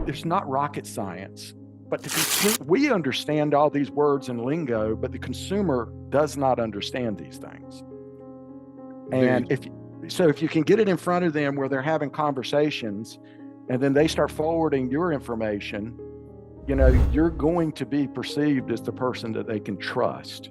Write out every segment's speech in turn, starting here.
it's not rocket science. But we understand all these words and lingo, but the consumer does not understand these things. And if you can get it in front of them where they're having conversations, and then they start forwarding your information, you're going to be perceived as the person that they can trust.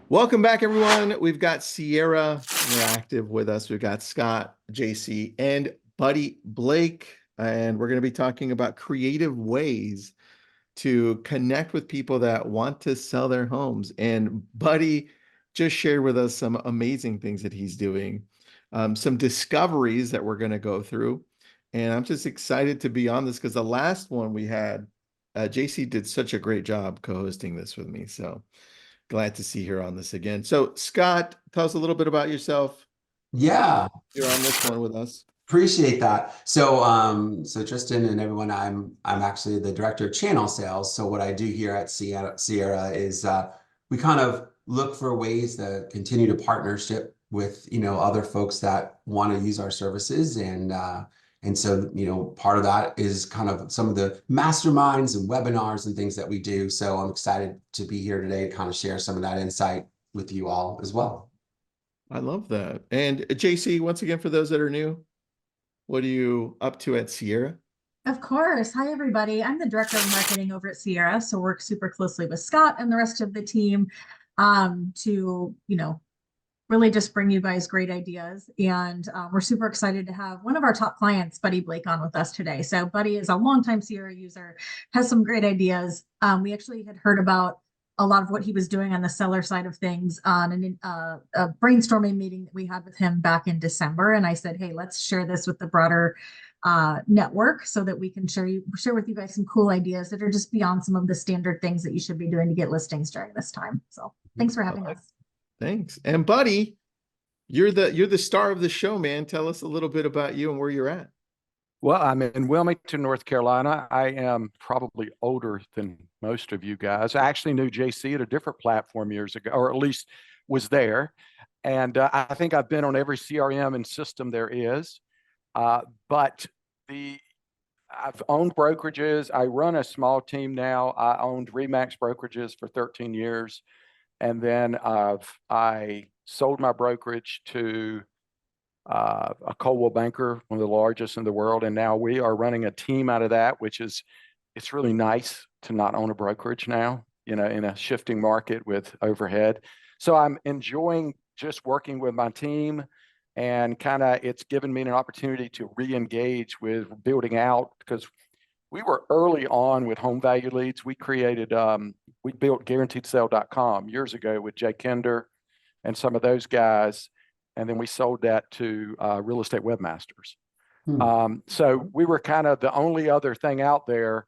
Welcome back, everyone. We've got Sierra Interactive with us. We've got Scott, Jaycie, and Buddy Blake. And we're going to be talking about creative ways to connect with people that want to sell their homes. And Buddy just shared with us some amazing things that he's doing, some discoveries that we're going to go through. And I'm just excited to be on this because the last one we had, Jaycie did such a great job co-hosting this with me. So glad to see her on this again. So Scott, tell us a little bit about yourself. Yeah. You're on this one with us. Appreciate that. So Tristan and everyone, I'm actually the director of channel sales. So what I do here at Sierra is we kind of look for ways to continue to partnership with other folks that want to use our services, and so part of that is kind of some of the masterminds and webinars and things that we do. So I'm excited to be here today to kind of share some of that insight with you all as well. I love that. And Jaycie, once again, for those that are new, what are you up to at Sierra? Of course. Hi, everybody. I'm the director of marketing over at Sierra. So work super closely with Scott and the rest of the team to, really just bring you guys great ideas. And we're super excited to have one of our top clients, Buddy Blake, on with us today. So Buddy is a longtime Sierra user, has some great ideas. We actually had heard about a lot of what he was doing on the seller side of things on a brainstorming meeting that we had with him back in December. And I said, hey, let's share this with the broader network so that we can share with you guys some cool ideas that are just beyond some of the standard things that you should be doing to get listings during this time. So thanks for having us. Thanks. And Buddy, you're the star of the show, man. Tell us a little bit about you and where you're at. Well, I'm in Wilmington, North Carolina. I am probably older than most of you guys. I actually knew Jaycie at a different platform years ago, or at least was there. And I think I've been on every CRM and system there is. But I've owned brokerages. I run a small team now. I owned Remax brokerages for 13 years. And then I sold my brokerage to a Coldwell banker, one of the largest in the world. And now we are running a team out of that, it's really nice to not own a brokerage now, in a shifting market with overhead. So I'm enjoying just working with my team, and it's given me an opportunity to re-engage with building out, because we were early on with home value leads. We built guaranteedsale.com years ago with Jay Kinder and some of those guys. And then we sold that to Real Estate Webmasters. So we were kind of the only other thing out there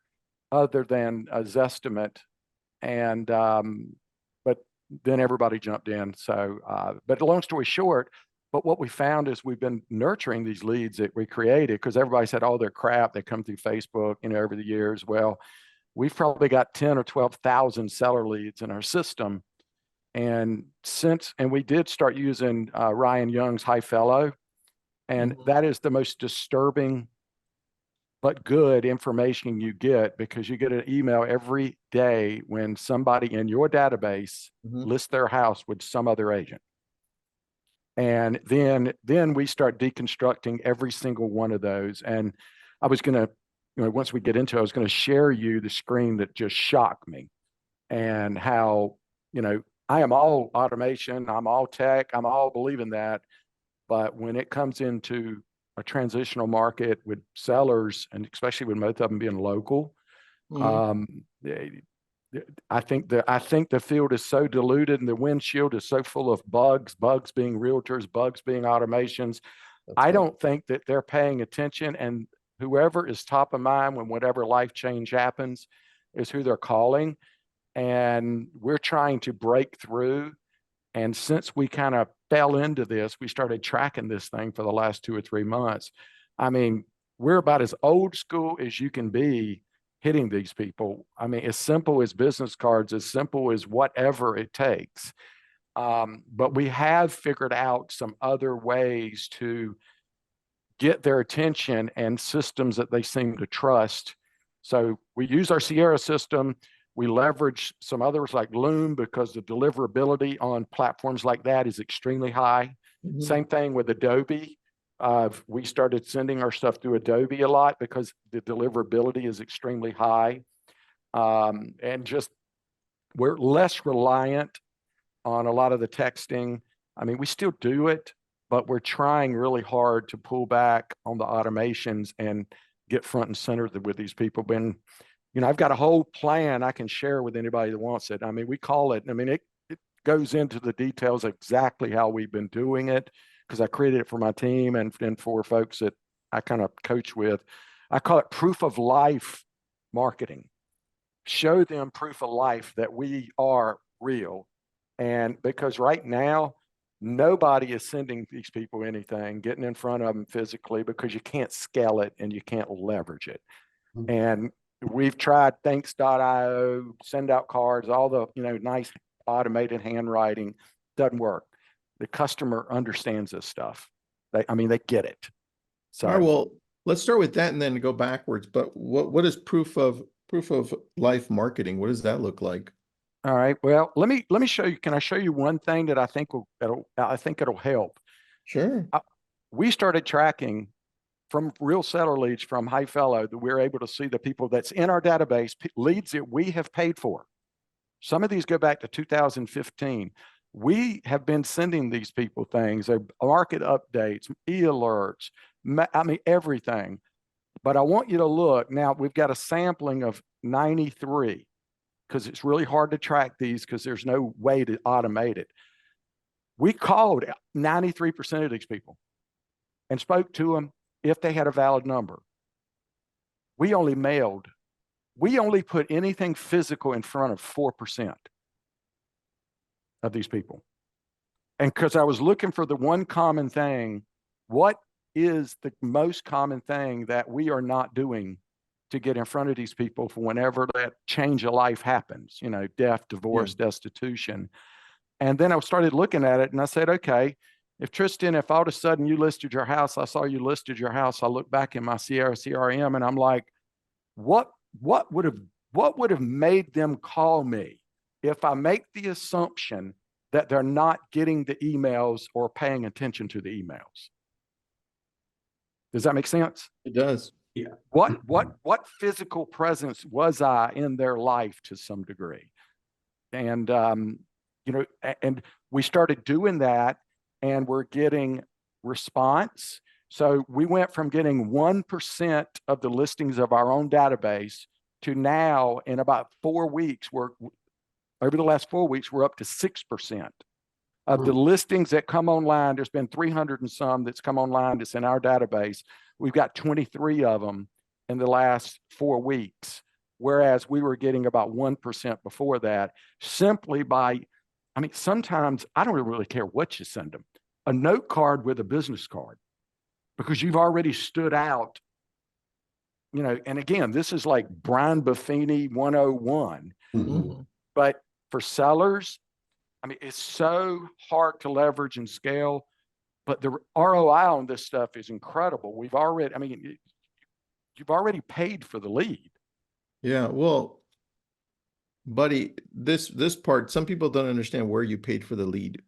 other than a Zestimate. And, but then everybody jumped in. So, but long story short, but what we found is we've been nurturing these leads that we created, because everybody said, oh, they're crap. They come through Facebook, over the years. Well, we've probably got 10 or 12,000 seller leads in our system. And we did start using Ryan Young's High Fellow, and that is the most disturbing but good information you get, because you get an email every day when somebody in your database lists their house with some other agent. And then we start deconstructing every single one of those. And I was going to, once we get into it, I was going to share you the screen that just shocked me, and how, I am all automation, I'm all tech, I'm all believing that. But when it comes into a transitional market with sellers, and especially with most of them being local, I think the field is so diluted, and the windshield is so full of bugs being realtors, bugs being automations. I don't think that they're paying attention, and whoever is top of mind when whatever life change happens is who they're calling. And we're trying to break through. And since we kind of fell into this, we started tracking this thing for the last 2 or 3 months. I mean, we're about as old school as you can be hitting these people. I mean, as simple as business cards, as simple as whatever it takes. But we have figured out some other ways to get their attention and systems that they seem to trust. So we use our Sierra system. We leverage some others like Loom because the deliverability on platforms like that is extremely high. Mhm. Same thing with Adobe. We started sending our stuff through Adobe a lot because the deliverability is extremely high. And just we're less reliant on a lot of the texting. I mean, we still do it, but we're trying really hard to pull back on the automations and get front and center with these people. I've got a whole plan I can share with anybody that wants it. I mean, we call it, it goes into the details exactly how we've been doing it because I created it for my team and for folks that I kind of coach with. I call it proof of life marketing. Show them proof of life that we are real. And because right now, nobody is sending these people anything, getting in front of them physically because you can't scale it and you can't leverage it. Mm-hmm. And we've tried thanks.io, send out cards, all the nice automated handwriting. Doesn't work. The customer understands this stuff. They get it. So all right, well, let's start with that and then go backwards. But what is proof of life marketing? What does that look like? All right. Well, let me show you. Can I show you one thing that I think it'll help? Sure. We started tracking from real seller leads from High Fellow that we're able to see the people that's in our database, leads that we have paid for. Some of these go back to 2015. We have been sending these people things, market updates, e-alerts, everything. But I want you to look. Now, we've got a sampling of 93 because it's really hard to track these because there's no way to automate it. We called 93% of these people and spoke to them if they had a valid number. We only put anything physical in front of 4% of these people. And because I was looking for the one common thing, what is the most common thing that we are not doing to get in front of these people for whenever that change of life happens, death, divorce, destitution. And then I started looking at it and I said, okay, if all of a sudden you listed your house, I saw you listed your house, I look back in my Sierra CRM and I'm like, what would have made them call me if I make the assumption that they're not getting the emails or paying attention to the emails? Does that make sense? It does. Yeah. What physical presence was I in their life to some degree? And and we started doing that and we're getting response. So we went from getting 1% of the listings of our own database to now in about 4 weeks, over the last 4 weeks, we're up to 6% of the listings that come online. There's been 300 and some that's come online that's in our database. We've got 23 of them in the last 4 weeks, whereas we were getting about 1% before that, simply by, sometimes I don't really care what you send them, a note card with a business card, because you've already stood out, and again, this is like Brian Buffini 101, but for sellers, it's so hard to leverage and scale, but the ROI on this stuff is incredible. You've already paid for the lead. Yeah, well, buddy, this part, some people don't understand where you paid for the lead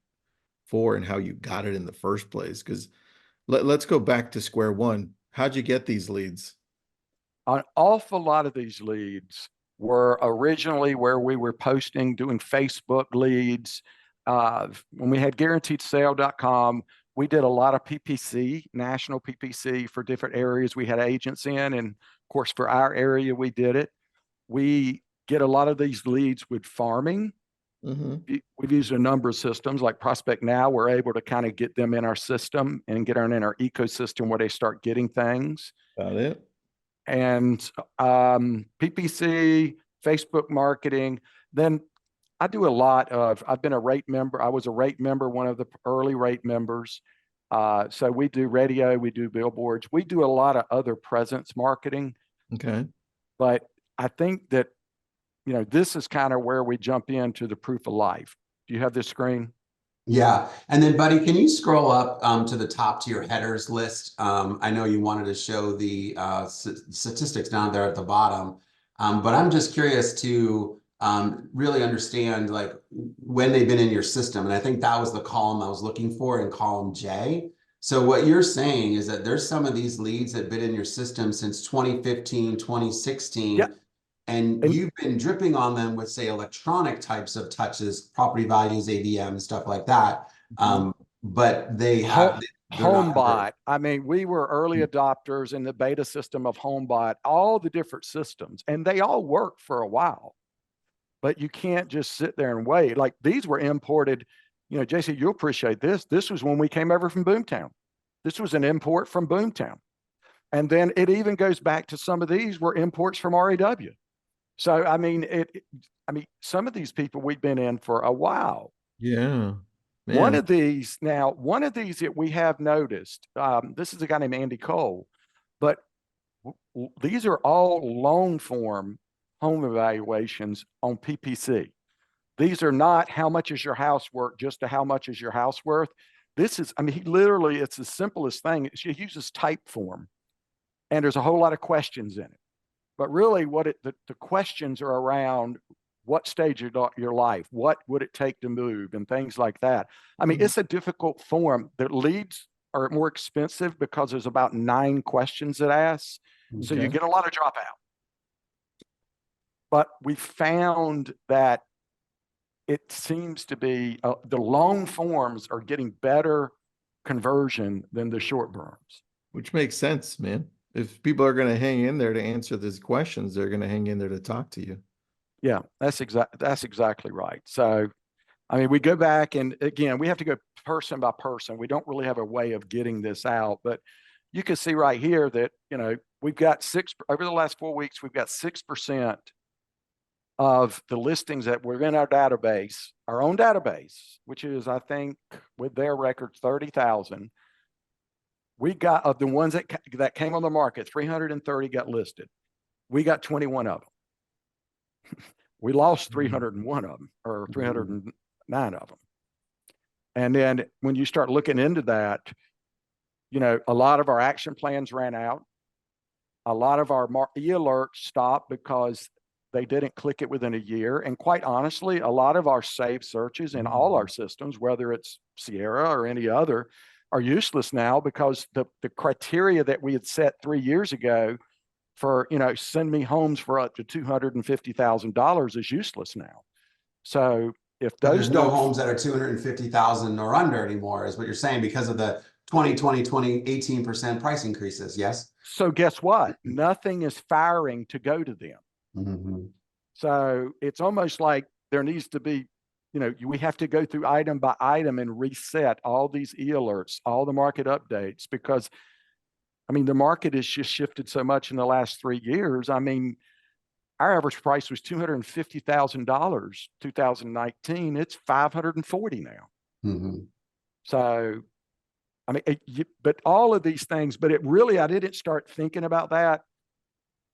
for and how you got it in the first place. Because let's go back to square one. How'd you get these leads? An awful lot of these leads were originally where we were posting, doing Facebook leads. When we had guaranteedsale.com, we did a lot of PPC, national PPC for different areas we had agents in. And of course, for our area, we did it. We get a lot of these leads with farming. We've used a number of systems like Prospect Now. We're able to kind of get them in our system and get them in our ecosystem where they start getting things. Got it. And PPC, Facebook marketing. Then I do a lot of, I've been a rate member. I was a rate member, one of the early rate members. So we do radio, we do billboards, we do a lot of other presence marketing. Okay. But I think that, this is kind of where we jump into the proof of life. Do you have this screen? Yeah. And then, buddy, can you scroll up to the top to your headers list? I know you wanted to show the statistics down there at the bottom, but I'm just curious to really understand like when they've been in your system. And I think that was the column I was looking for in column J. So what you're saying is that there's some of these leads that have been in your system since 2015, 2016. Yeah. And you've been dripping on them with, say, electronic types of touches, property values, AVM, stuff like that. But they have HomeBot. I mean, we were early adopters in the beta system of HomeBot, all the different systems, and they all worked for a while. But you can't just sit there and wait. Like these were imported. Jaycie, you'll appreciate this. This was when we came over from Boomtown. This was an import from Boomtown. And then it even goes back to some of these were imports from RAW. So, I mean, some of these people we've been in for a while. Yeah. Man. One of these that we have noticed, this is a guy named Andy Cole, but these are all long form home evaluations on PPC. These are not how much is your house worth, just to how much is your house worth. This is, he literally, it's the simplest thing. She uses type form and there's a whole lot of questions in it. But really the questions are around what stage of your life, what would it take to move and things like that. It's a difficult form. The leads are more expensive because there's about 9 questions it asks. Okay. So you get a lot of dropout. But we found that it seems to be the long forms are getting better conversion than the short berms. Which makes sense, man. If people are going to hang in there to answer these questions, they're going to hang in there to talk to you. Yeah, that's exactly right. So, we go back and again, we have to go person by person. We don't really have a way of getting this out, but you can see right here that, we've got over the last 4 weeks, we've got 6% of the listings that were in our database, our own database, which is, I think, with their record, 30,000. We got of the ones that came on the market, 330 got listed. We got 21 of them. We lost 301 of them, or 309 of them. And then when you start looking into that, a lot of our action plans ran out. A lot of our e-alerts stopped because they didn't click it within a year. And quite honestly, a lot of our saved searches in all our systems, whether it's Sierra or any other, are useless now because the criteria that we had set 3 years ago for, send me homes for up to $250,000 is useless now. So if there's no homes that are 250,000 or under anymore, is what you're saying, because of the 2020, 18% price increases. Yes. So guess what? Nothing is firing to go to them. Mm-hmm. So it's almost like there needs to be, we have to go through item by item and reset all these e-alerts, all the market updates, because the market has just shifted so much in the last 3 years. Our average price was $250,000, 2019. It's $540 now. Mm-hmm. So, but all of these things, but I didn't start thinking about that.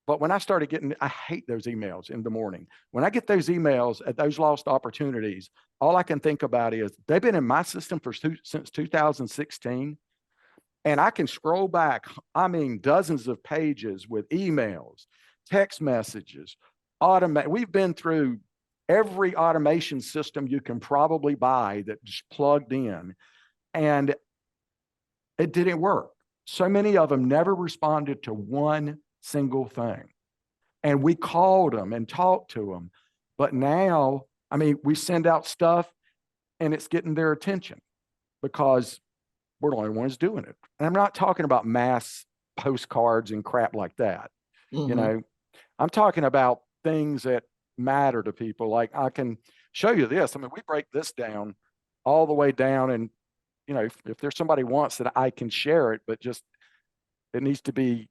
But when I started I hate those emails in the morning. When I get those emails at those lost opportunities, all I can think about is they've been in my system since 2016. And I can scroll back, dozens of pages with emails, text messages, we've been through every automation system you can probably buy that just plugged in, and it didn't work. So many of them never responded to one single thing. And we called them and talked to them. But now, we send out stuff and it's getting their attention because we're the only ones doing it. And I'm not talking about mass postcards and crap like that. Mm-hmm. I'm talking about things that matter to people. Like I can show you this. We break this down all the way down, and if there's somebody wants that, I can share it, but just it needs to be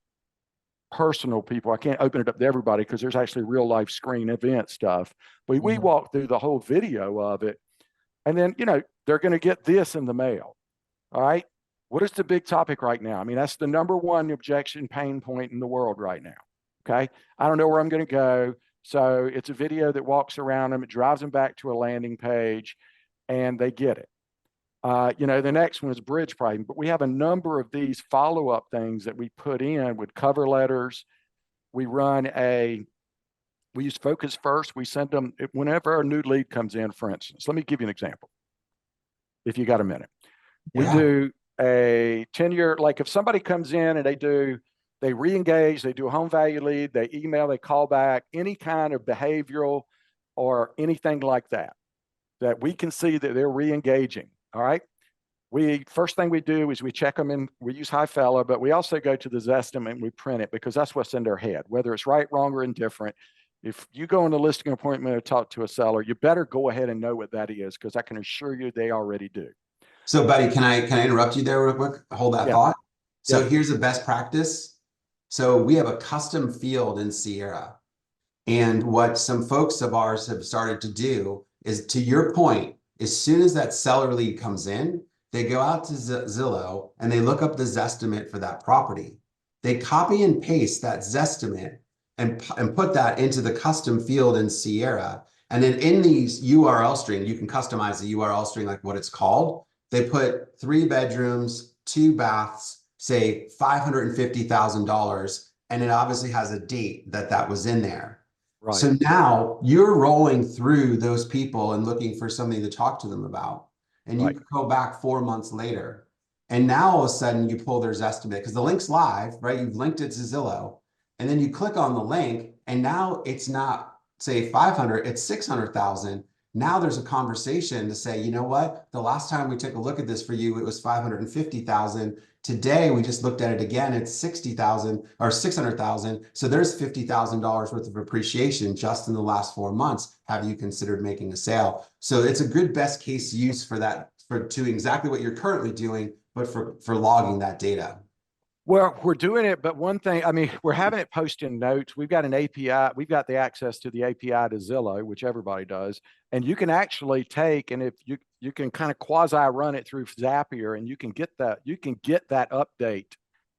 personal people. I can't open it up to everybody because there's actually real life screen event stuff. But we walk through the whole video of it, and then they're going to get this in the mail. All right. what is the big topic right now? I mean, that's the number one objection pain point in the world right now. Okay. I don't know where I'm going to go. So it's a video that walks around them. It drives them back to a landing page and they get it. The next one is bridge pricing, but we have a number of these follow-up things that we put in with cover letters. We use Focus First. We send them whenever a new lead comes in, for instance. Let me give you an example, if you got a minute. We do a 10-year, like if somebody comes in and they re-engage, they do a home value lead, they email, they call back, any kind of behavioral or anything like that we can see that they're re-engaging. All right. First thing we do is we check them in, we use High Fella, but we also go to the Zestimate and we print it because that's what's in their head, whether it's right, wrong, or indifferent. If you go on a listing appointment or talk to a seller, you better go ahead and know what that is, because I can assure you they already do. So, buddy, can I interrupt you there real quick? Hold that thought. So here's a best practice. So we have a custom field in Sierra. And what some folks of ours have started to do is, to your point, as soon as that seller lead comes in, they go out to Zillow and they look up the Zestimate for that property. They copy and paste that Zestimate and put that into the custom field in Sierra. And then in these URL string, you can customize the URL string, like what it's called. They put 3 bedrooms, 2 baths, say $550,000. And it obviously has a date that was in there. Right. So now you're rolling through those people and looking for something to talk to them about. And you could go back 4 months later. And now all of a sudden you pull their Zestimate because the link's live, right? You've linked it to Zillow. And then you click on the link and now it's not, say, 500, it's 600,000. Now there's a conversation to say, you know what? The last time we took a look at this for you, it was 550,000. Today, we just looked at it again. It's 60,000 or 600,000. So there's $50,000 worth of appreciation just in the last 4 months. Have you considered making a sale? So it's a good best case use for that, for doing exactly what you're currently doing, but for logging that data. Well, we're doing it, but one thing, I mean, we're having it post in notes. We've got an API. We've got the access to the API to Zillow, which everybody does. And you can actually take, and if you can kind of quasi run it through Zapier, and you can get that update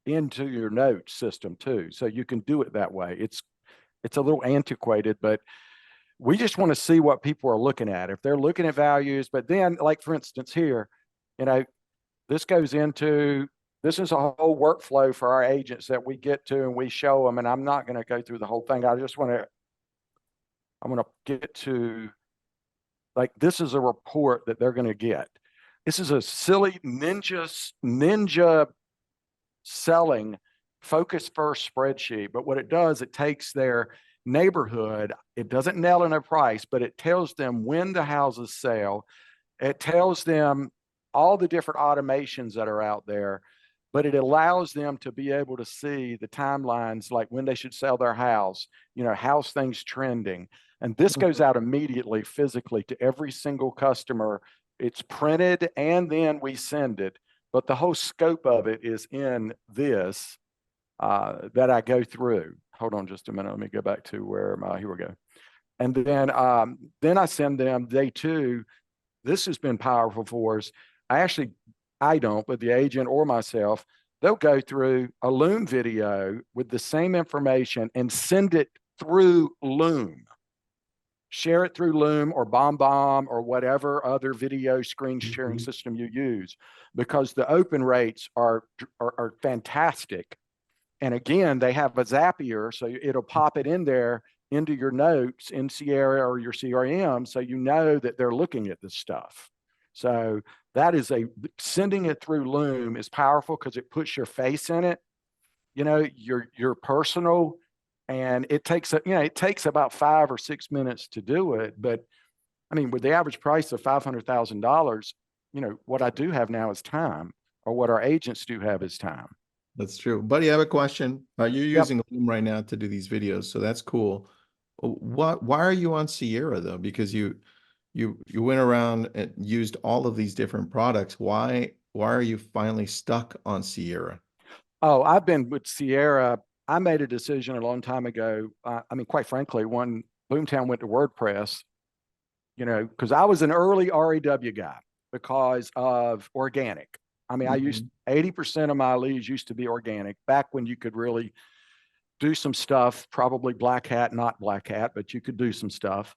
into your notes system too. So you can do it that way. It's a little antiquated, but we just want to see what people are looking at. If they're looking at values, but then, like for instance here, this is a whole workflow for our agents that we get to and we show them. And I'm not going to go through the whole thing. I'm going to get to, like, this is a report that they're going to get. This is a silly ninja selling Focus First spreadsheet. But what it does, it takes their neighborhood. It doesn't nail in a price, but it tells them when the houses sell. It tells them all the different automations that are out there. But it allows them to be able to see the timelines, like when they should sell their house, how's things trending. And this goes out immediately physically to every single customer. It's printed and then we send it. But the whole scope of it is in this that I go through. Hold on just a minute. Let me go back to where here we go. And then I send them day 2. This has been powerful for us. I don't, but the agent or myself, they'll go through a Loom video with the same information and send it through Loom. Share it through Loom or BombBomb or whatever other video screen sharing system you use, because the open rates are fantastic. And again, they have a Zapier, so it'll pop it in there into your notes in Sierra or your CRM, so you know that they're looking at this stuff. So that is sending it through Loom is powerful because it puts your face in it, your personal, and it takes about 5 or 6 minutes to do it. But I mean, with the average price of $500,000, what I do have now is time, or what our agents do have is time. That's true. Buddy, I have a question. You're using Loom right now to do these videos, so that's cool. Why are you on Sierra though? Because you went around and used all of these different products. Why are you finally stuck on Sierra? Oh, I've been with Sierra. I made a decision a long time ago. I mean, quite frankly, when Boomtown went to WordPress, because I was an early REW guy because of organic. I mean, I used 80% of my leads used to be organic back when you could really do some stuff, probably black hat, not black hat, but you could do some stuff.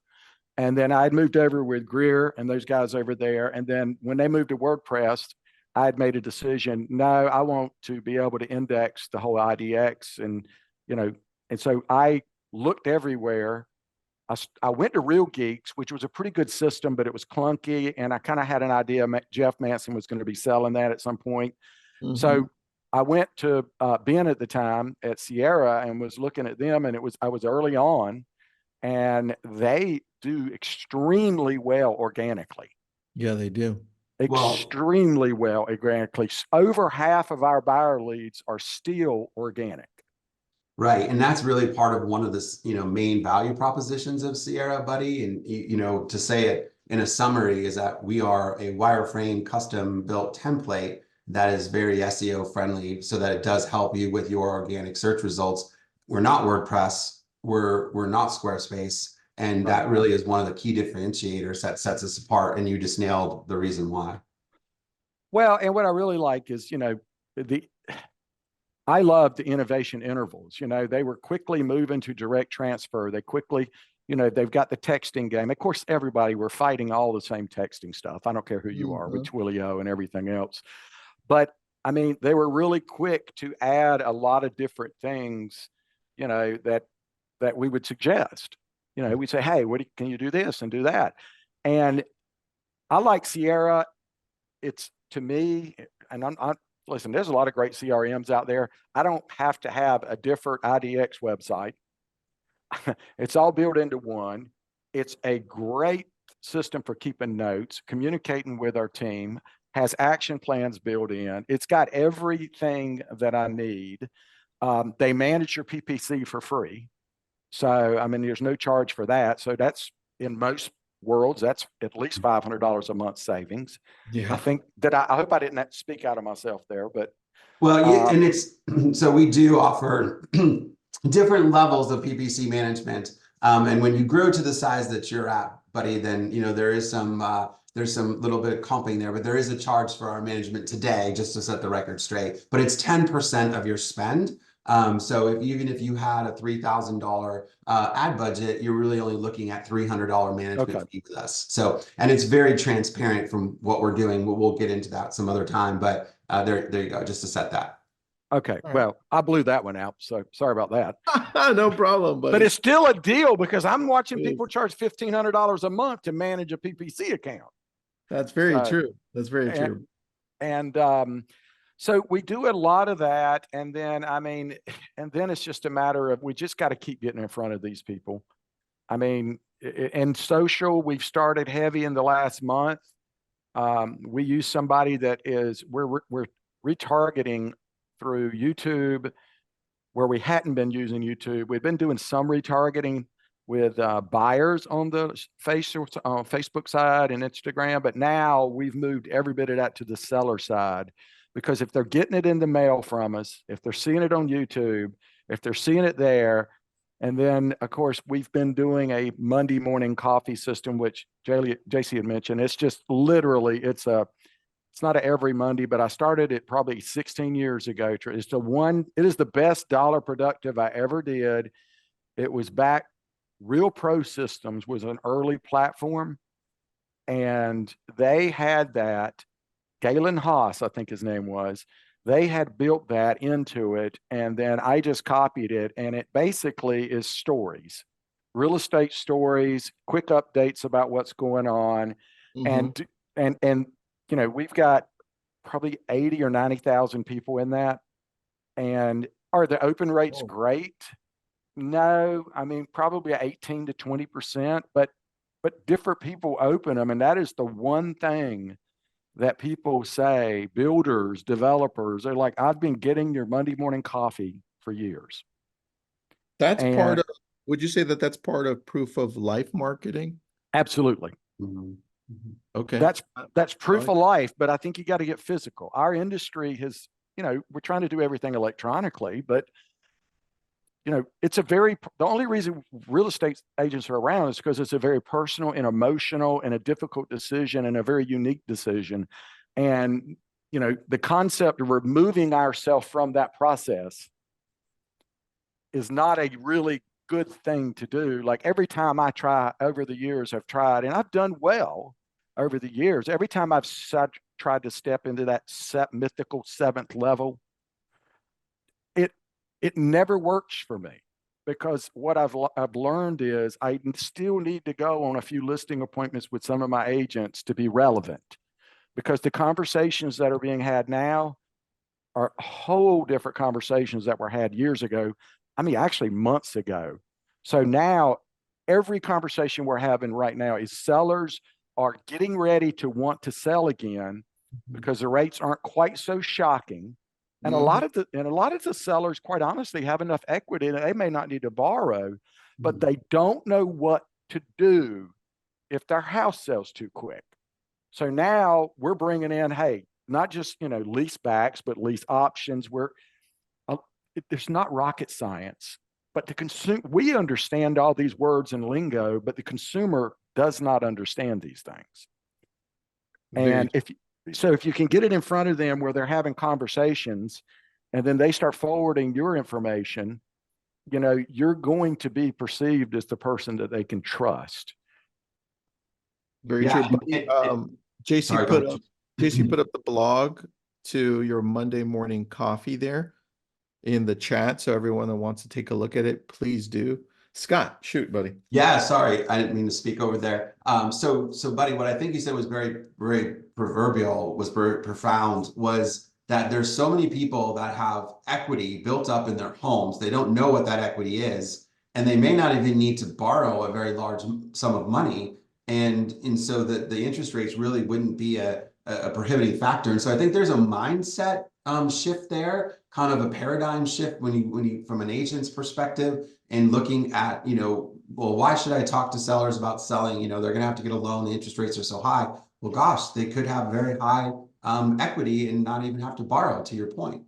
And then I'd moved over with Greer and those guys over there. And then when they moved to WordPress, I had made a decision. No, I want to be able to index the whole IDX, and and so I looked everywhere. I went to Real Geeks, which was a pretty good system, but it was clunky, and I kind of had an idea Jeff Manson was going to be selling that at some point. So I went to Ben at the time at Sierra and was looking at them, and I was early on, and they do extremely well organically. Yeah, they do. Extremely well organically. Over half of our buyer leads are still organic. Right. And that's really part of one of the, main value propositions of Sierra, Buddy. And, to say it in a summary is that we are a wireframe custom built template that is very SEO friendly so that it does help you with your organic search results. We're not WordPress. We're not Squarespace. And that really is one of the key differentiators that sets us apart. And you just nailed the reason why. Well, and what I really like is, I love the innovation intervals. They were quickly moving to direct transfer. They quickly, they've got the texting game. Of course, everybody, we're fighting all the same texting stuff. I don't care who you are with Twilio and everything else. But I mean, they were really quick to add a lot of different things, that we would suggest. We'd say, hey, can you do this and do that? And I like Sierra. It's, to me, and listen, there's a lot of great CRMs out there. I don't have to have a different IDX website. It's all built into one. It's a great system for keeping notes, communicating with our team, has action plans built in. It's got everything that I need. They manage your PPC for free. So, I mean, there's no charge for that. So that's, in most worlds, that's at least $500 a month savings. Yeah. I think that I hope I didn't speak out of myself there, but. Well, and so we do offer different levels of PPC management. And when you grow to the size that you're at, Buddy, then, there is there's some little bit of comping there, but there is a charge for our management today, just to set the record straight, but it's 10% of your spend. So even if you had a $3,000 ad budget, you're really only looking at $300 management fee with us. So, and it's very transparent from what we're doing. We'll get into that some other time, but there you go, just to set that. Okay. Well, I blew that one out. So sorry about that. No problem. But it's still a deal, because I'm watching people charge $1,500 a month to manage a PPC account. That's very true. That's very true. And so we do a lot of that. And then, then it's just a matter of, we just got to keep getting in front of these people. I mean, in social, we've started heavy in the last month. We use somebody that we're retargeting through YouTube, where we hadn't been using YouTube. We've been doing some retargeting with buyers on the Facebook side and Instagram, but now we've moved every bit of that to the seller side, because if they're getting it in the mail from us, if they're seeing it on YouTube, if they're seeing it there, and then of course we've been doing a Monday morning coffee system, which Jaycie had mentioned. It's just literally, it's not every Monday, but I started it probably 16 years ago. It is the best dollar productive I ever did. It was back, Real Pro Systems was an early platform, and they had that. Galen Haas, I think his name was. They had built that into it, and then I just copied it, and it basically is stories, real estate stories, quick updates about what's going on, and we've got probably 80 or 90,000 people in that. And are the open rates great? No, I mean, probably 18 to 20%, but different people open them. And that is the one thing that people say, builders, developers, they're like, I've been getting your Monday morning coffee for years. That's part of, would you say that that's part of proof of life marketing? Absolutely. Okay. That's proof of life, but I think you got to get physical. Our industry has, we're trying to do everything electronically, but the only reason real estate agents are around is because it's a very personal and emotional and a difficult decision and a very unique decision. And the concept of removing ourselves from that process is not a really good thing to do. Like every time I try over the years, I've tried, and I've done well over the years. Every time I've tried to step into that mythical seventh level, it never works for me, because what I've learned is I still need to go on a few listing appointments with some of my agents to be relevant, because the conversations that are being had now are whole different conversations that were had years ago. I mean, actually months ago. So now every conversation we're having right now is sellers are getting ready to want to sell again because the rates aren't quite so shocking. And a lot of the sellers, quite honestly, have enough equity that they may not need to borrow, but they don't know what to do if their house sells too quick. So now we're bringing in, hey, not just lease backs, but lease options. There's not rocket science, but we understand all these words and lingo, but the consumer does not understand these things. And if you can get it in front of them where they're having conversations, and then they start forwarding your information, you're going to be perceived as the person that they can trust. Very Yeah, true. Jaycie put up the blog to your Monday morning coffee there in the chat. So everyone that wants to take a look at it, please do. Scott, shoot, buddy. Yeah, sorry, I didn't mean to speak over there. So buddy, what I think you said was very, very proverbial, was very profound, was that there's so many people that have equity built up in their homes. They don't know what that equity is, and they may not even need to borrow a very large sum of money. And so the interest rates really wouldn't be a prohibiting factor. And so I think there's a mindset shift there, kind of a paradigm shift when you from an agent's perspective, and looking at, well, why should I talk to sellers about selling? They're going to have to get a loan. The interest rates are so high. Well, gosh, they could have very high equity and not even have to borrow, to your point.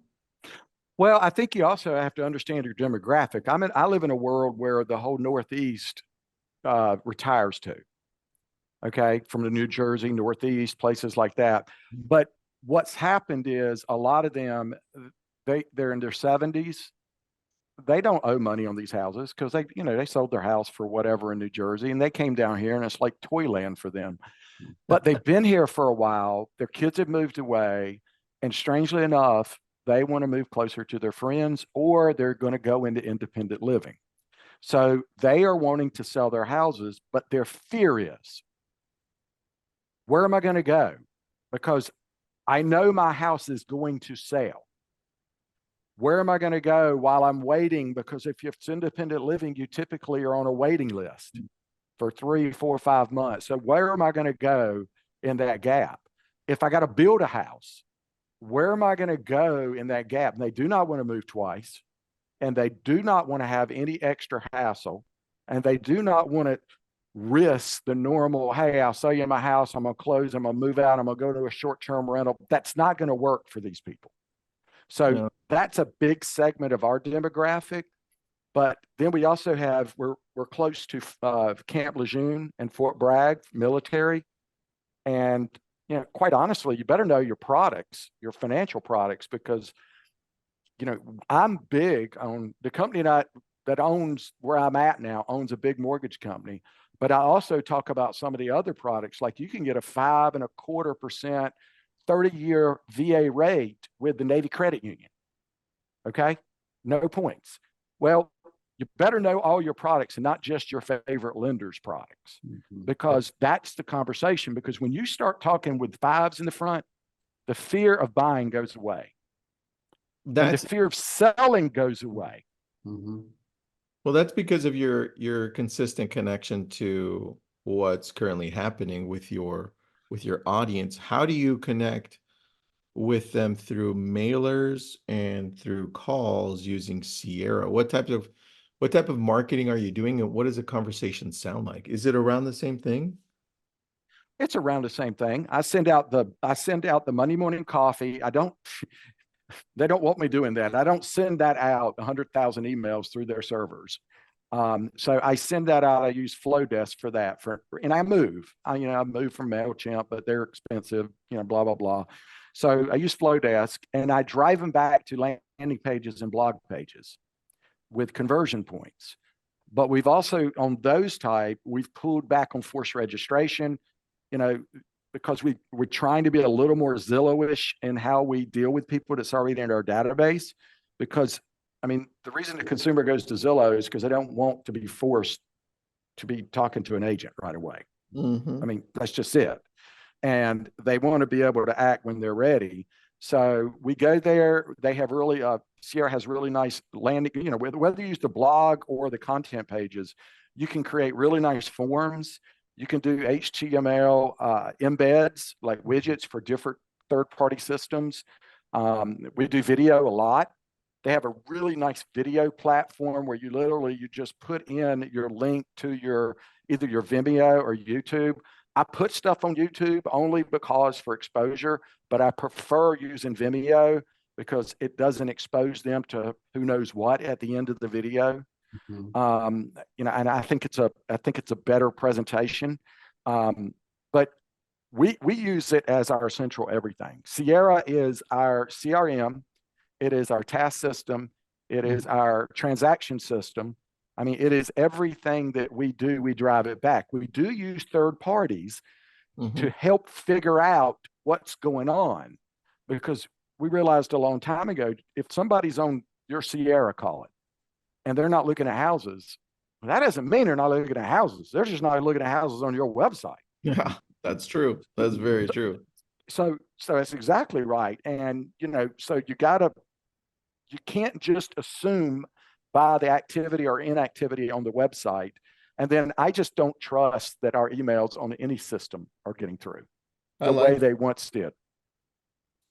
Well, I think you also have to understand your demographic. I live in a world where the whole Northeast retires to. Okay, from the New Jersey, Northeast, places like that. But what's happened is a lot of them, they're in their 70s. They don't owe money on these houses because they sold their house for whatever in New Jersey, and they came down here and it's like toyland for them. But they've been here for a while. Their kids have moved away, and strangely enough, they want to move closer to their friends, or they're going to go into independent living. So they are wanting to sell their houses, but their fear is, where am I going to go? Because I know my house is going to sell. Where am I going to go while I'm waiting? Because if it's independent living, you typically are on a waiting list for 3, 4, 5 months. So where am I going to go in that gap? If I got to build a house, where am I going to go in that gap? And they do not want to move twice, and they do not want to have any extra hassle, and they do not want to risk the normal, hey, I'll sell you my house, I'm going to close, I'm going to move out, I'm going to go to a short-term rental. That's not going to work for these people. So that's a big segment of our demographic. But then we also have, we're close to Camp Lejeune and Fort Bragg military. And, quite honestly, you better know your products, your financial products, because, I'm big on the company that owns where I'm at now, owns a big mortgage company. But I also talk about some of the other products, like you can get a 5.25% 30-year VA rate with the Navy Credit Union. Okay, no points. Well, you better know all your products and not just your favorite lender's products, because that's the conversation. Because when you start talking with 5s in the front, the fear of buying goes away. And the fear of selling goes away. Well, that's because of your consistent connection to what's currently happening with your audience. How do you connect with them? Through mailers and through calls using Sierra? What type of marketing are you doing, and what does a conversation sound like? Is it around the same thing? It's around the same thing. I send out the Monday morning coffee. They don't want me doing that. I don't send that out 100,000 emails through their servers. So I send that out. I use Flowdesk for that. And I move. I move from MailChimp, but they're expensive. Blah blah blah. So I use Flowdesk, and I drive them back to landing pages and blog pages with conversion points. But we've also, on those type, we've pulled back on forced registration, because we're trying to be a little more Zillow-ish in how we deal with people that's already in our database. Because, I mean, the reason the consumer goes to Zillow is because they don't want to be forced to be talking to an agent right away. I mean, that's just it. And they want to be able to act when they're ready. So we go there. They have really, Sierra has really nice landing, whether you use the blog or the content pages, you can create really nice forms. You can do HTML embeds, like widgets for different third-party systems. We do video a lot. They have a really nice video platform where you just put in your link to either your Vimeo or YouTube. I put stuff on YouTube only because for exposure, but I prefer using Vimeo because it doesn't expose them to who knows what at the end of the video. And I think it's a better presentation. But we use it as our central everything. Sierra is our CRM. It is our task system. It is our transaction system. I mean, it is everything that we do, we drive it back. We do use third parties to help figure out what's going on, because we realized a long time ago, if somebody's on your Sierra, call it, and they're not looking at houses, well, that doesn't mean they're not looking at houses. They're just not looking at houses on your website. Yeah, that's true. That's very true. So that's exactly right. And, so you can't just assume by the activity or inactivity on the website. And then I just don't trust that our emails on any system are getting through the way they once did.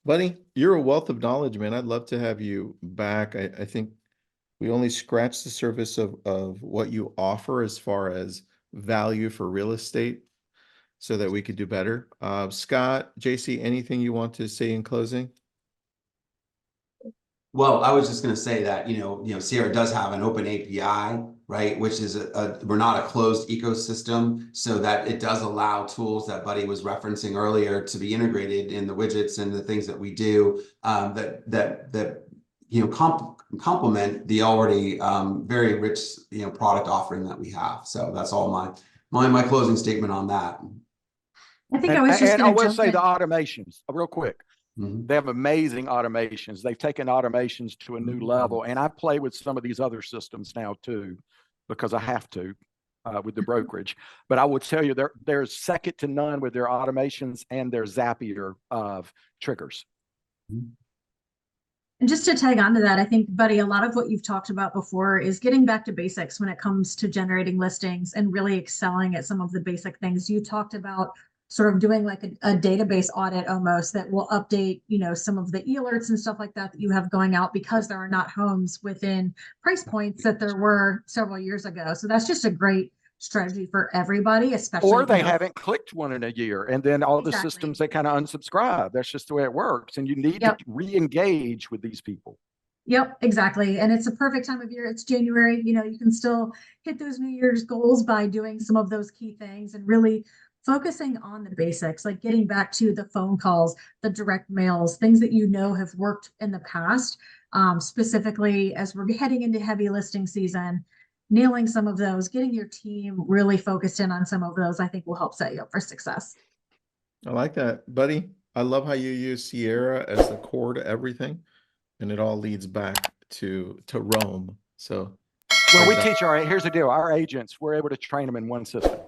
Buddy, you're a wealth of knowledge, man. I'd love to have you back. I think we only scratched the surface of what you offer as far as value for real estate so that we could do better. Scott, Jaycie, anything you want to say in closing? Well, I was just going to say that, Sierra does have an open API, right? Which is we're not a closed ecosystem, so that it does allow tools that Buddy was referencing earlier to be integrated in the widgets and the things that we do that complement the already very rich, product offering that we have. So that's all my closing statement on that. I think I was just and I going to will jump say in. the automations, real quick. They have amazing automations. They've taken automations to a new level. And I play with some of these other systems now too, because I have to with the brokerage. But I will tell you, they're second to none with their automations and their Zapier of triggers. And just to tag onto that, I think, Buddy, a lot of what you've talked about before is getting back to basics when it comes to generating listings and really excelling at some of the basic things. You talked about sort of doing like a database audit almost that will update, some of the alerts and stuff like that you have going out, because there are not homes within price points that there were several years ago. So that's just a great strategy for everybody, especially. Or they haven't clicked one in a year, and then all the systems, they kind of unsubscribe. That's just the way it works. And you need to re-engage with these people. Yep, exactly. And it's a perfect time of year. It's January. You can still hit those New Year's goals by doing some of those key things and really focusing on the basics, like getting back to the phone calls, the direct mails, things that have worked in the past, specifically as we're heading into heavy listing season, nailing some of those, getting your team really focused in on some of those, I think will help set you up for success. I like that, Buddy. I love how you use Sierra as the core to everything, and it all leads back to Rome. So, well, we teach here's the deal. Our agents, we're able to train them in one system.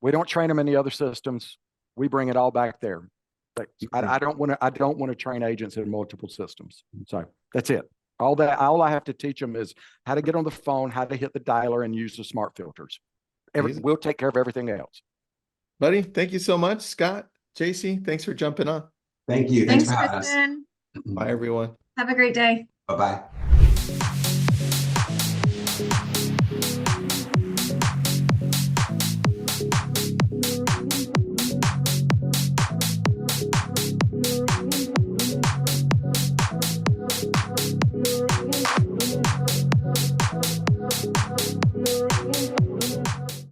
We don't train them in the other systems. We bring it all back there. But I don't want to train agents in multiple systems. So that's it. All I have to teach them is how to get on the phone, how to hit the dialer, and use the smart filters. We'll take care of everything else. Buddy, thank you so much. Scott, Jaycie, thanks for jumping on. Thank you. Thanks for having Tristan. us. Bye, everyone. Have a great day. Bye-bye.